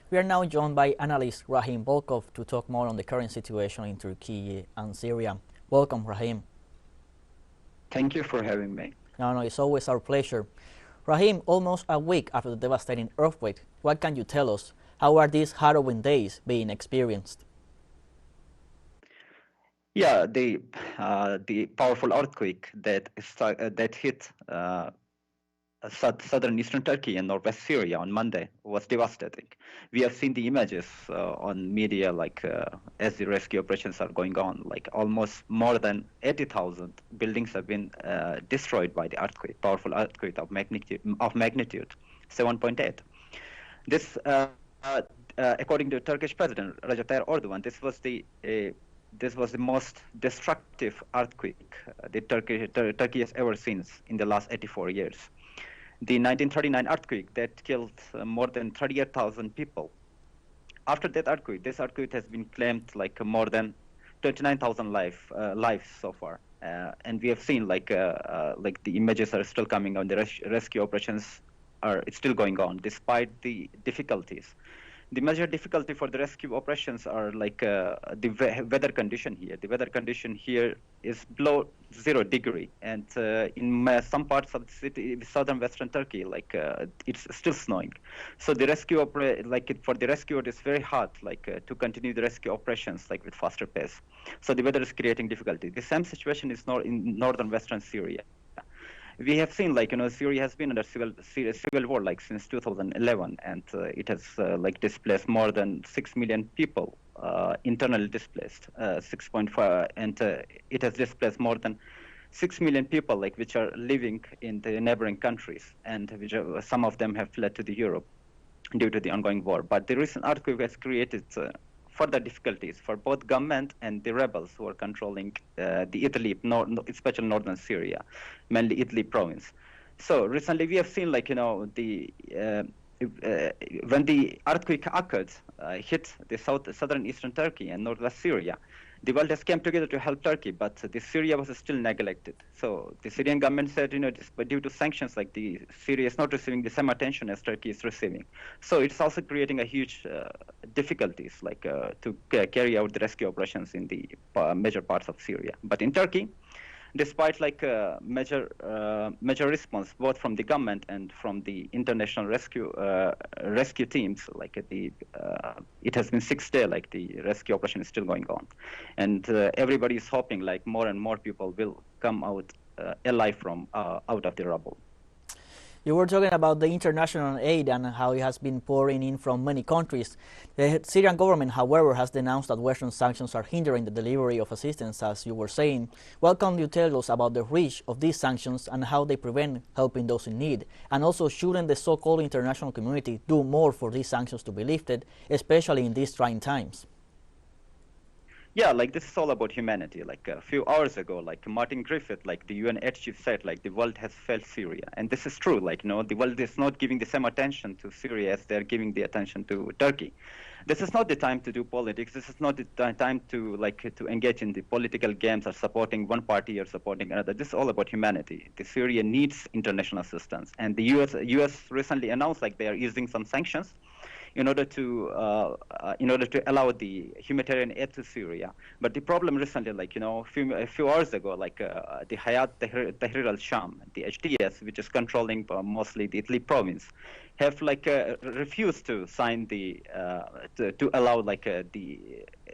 We are now joined by Analyst Rahim Volkov to talk more on the current situation in Turkey and Syria. Welcome, Rahim. Thank you for having me. No, it's always our pleasure. Rahim, almost a week after the devastating earthquake, what can you tell us? How are these harrowing days being experienced? Yeah, the powerful earthquake that hit southern eastern Turkey and northwest Syria on Monday was devastating. We have seen the images on media, as the rescue operations are going on. Like almost more than 80,000 buildings have been destroyed by the earthquake, powerful earthquake of magnitude 7.8. This, according to Turkish President Recep Tayyip Erdogan, this was the most destructive earthquake Turkey has ever seen in the last 84 years. The 1939 earthquake that killed more than 38,000 people. After that earthquake, this earthquake has been claimed like more than 29,000 lives so far. And we have seen like the images are still coming on. The rescue operations are still going on despite the difficulties. The major difficulty for the rescue operations are like the weather condition here. The weather condition here is below 0 degree, and in some parts of the city, southern western Turkey, it's still snowing. So the for the rescue, it's very hard to continue the rescue operations with faster pace. So the weather is creating difficulty. The same situation is in northern western Syria. We have seen Syria has been under civil war since 2011, and it has displaced more than 6 million people, internally displaced 6.5, and it has displaced more than 6 million people which are living in the neighboring countries, and some of them have fled to Europe due to the ongoing war. But the recent earthquake has created further difficulties for both government and the rebels who are controlling the Idlib, especially northern Syria, mainly Idlib province. So recently we have seen when the earthquake occurred, hit the southern eastern Turkey and northwest Syria, the world has come together to help Turkey, but the Syria was still neglected. So the Syrian government said, due to sanctions, the Syria is not receiving the same attention as Turkey is receiving. So it's also creating a huge difficulties, to carry out the rescue operations in the major parts of Syria. But in Turkey, despite major response both from the government and from the international rescue teams, it has been 6 days, the rescue operation is still going on, and everybody is hoping more and more people will come out alive from out of the rubble. You were talking about the international aid and how it has been pouring in from many countries. The Syrian government, however, has denounced that Western sanctions are hindering the delivery of assistance, as you were saying. What can you tell us about the reach of these sanctions and how they prevent helping those in need? And also, shouldn't the so-called international community do more for these sanctions to be lifted, especially in these trying times? Yeah, this is all about humanity. A few hours ago, Martin Griffith, the UN head chief said, the world has failed Syria. And this is true, the world is not giving the same attention to Syria as they're giving the attention to Turkey. This is not the time to do politics. This is not the time to engage in the political games or supporting one party or supporting another. This is all about humanity. The Syria needs international assistance. And the US recently announced they are using some sanctions in order to allow the humanitarian aid to Syria. But the problem recently, a few hours ago, the Hayat Tahrir al-Sham, the HTS, which is controlling mostly the Idlib province, have refused to sign to allow the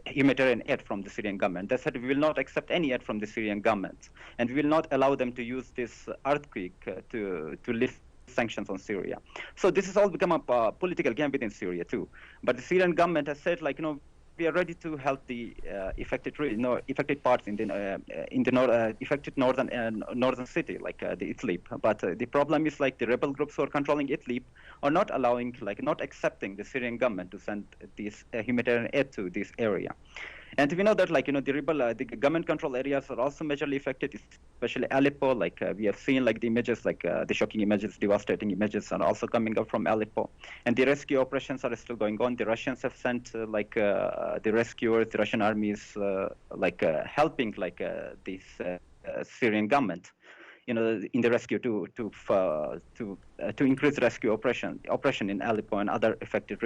humanitarian aid from the Syrian government. They said we will not accept any aid from the Syrian government, and we will not allow them to use this earthquake to lift sanctions on Syria. So this has all become a political game within Syria too. But the Syrian government has said, we are ready to help the affected parts in the affected northern city, the Idlib. But the problem is the rebel groups who are controlling Idlib are not allowing, not accepting the Syrian government to send this humanitarian aid to this area. And we know that, the government-controlled areas are also majorly affected, especially Aleppo. We have seen, the images, the shocking images, devastating images are also coming up from Aleppo. And the rescue operations are still going on. The Russians have sent, the rescuers, the Russian armies, helping, this Syrian government, in the rescue to to increase rescue operation in Aleppo and other affected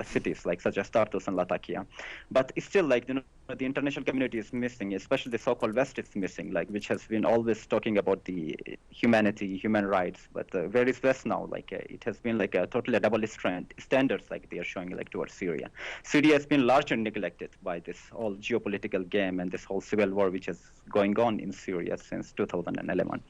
cities like such as Tartus and Latakia. But it's still like, you know, the international community is missing, especially the so-called West is missing, like, which has been always talking about the humanity, human rights. But where is West now? Like, it has been like a totally double standards, like they are showing, like towards Syria. Syria has been largely neglected by this whole geopolitical game and this whole civil war which is going on in Syria since 2011.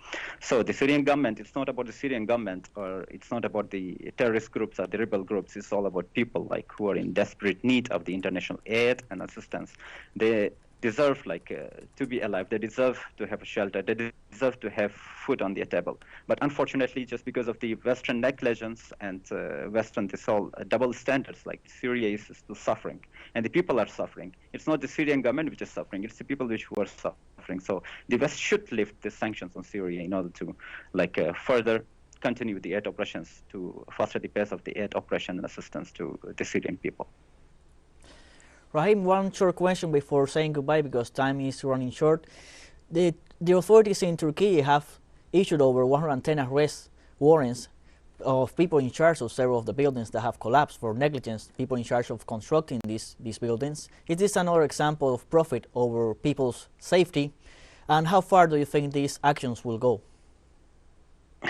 So the Syrian government, it's not about the Syrian government, or it's not about the terrorist groups or the rebel groups. It's all about people like who are in desperate need of the international aid and assistance. They deserve like to be alive. They deserve to have a shelter. They deserve to have food on their table. But unfortunately, just because of the Western negligence and Western this whole double standards, like Syria is still suffering, and the people are suffering. It's not the Syrian government which is suffering. It's the people who are suffering. So the West should lift the sanctions on Syria in order to like further continue the aid operations, to foster the pace of the aid operation and assistance to the Syrian people. Rahim, one short question before saying goodbye because time is running short. The authorities in Turkey have issued over 110 arrest warrants of people in charge of several of the buildings that have collapsed for negligence, people in charge of constructing these buildings. Is this another example of profit over people's safety? And how far do you think these actions will go?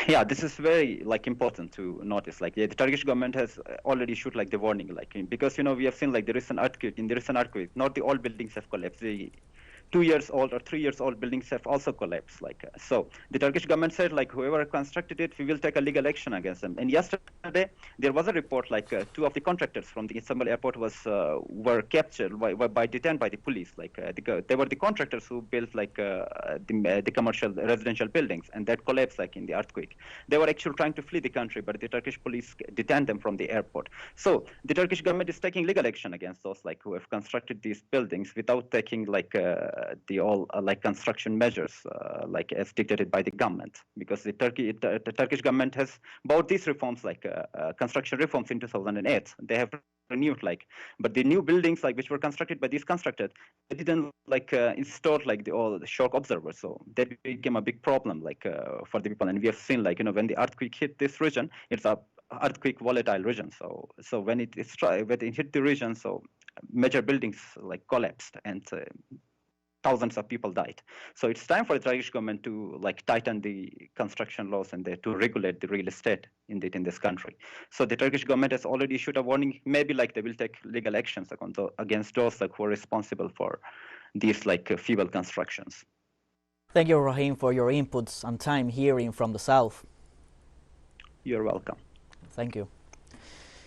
Yeah, this is very like important to notice. Like, yeah, the Turkish government has already issued like the warning, like because, you know, we have seen like the recent earthquake. Not the all buildings have collapsed. The 2 years old or 3 years old buildings have also collapsed. Like so, the Turkish government said like whoever constructed it, we will take a legal action against them. And yesterday there was a report like 2 of the contractors from the Istanbul airport were captured detained by the police. Like they were the contractors who built like the commercial residential buildings, and that collapsed like in the earthquake. They were actually trying to flee the country, but the Turkish police detained them from the airport. So the Turkish government is taking legal action against those like who have constructed these buildings without taking like the all like construction measures like as dictated by the government, because the Turkish government has bought these reforms like construction reforms in 2008. They have renewed like, but the new buildings like which were constructed by these constructors, they didn't like install like the shock absorbers, so that became a big problem like for the people. And we have seen like, you know, when the earthquake hit this region, it's a earthquake volatile region, so when it hit the region, so major buildings like collapsed and thousands of people died. So it's time for the Turkish government to like tighten the construction laws and to regulate the real estate in this country. So the Turkish government has already issued a warning. Maybe like they will take legal actions against those like who are responsible for these like feeble constructions. Thank you, Rahim, for your inputs and time hearing from the South. You're welcome. Thank you.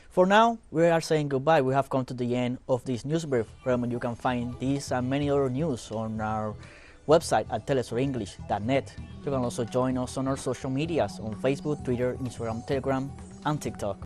For now, we are saying goodbye. We have come to the end of this news brief. Remember, you can find these and many other news on our website at telesurenglish.net. You can also join us on our social medias on Facebook, Twitter, Instagram, Telegram, and TikTok.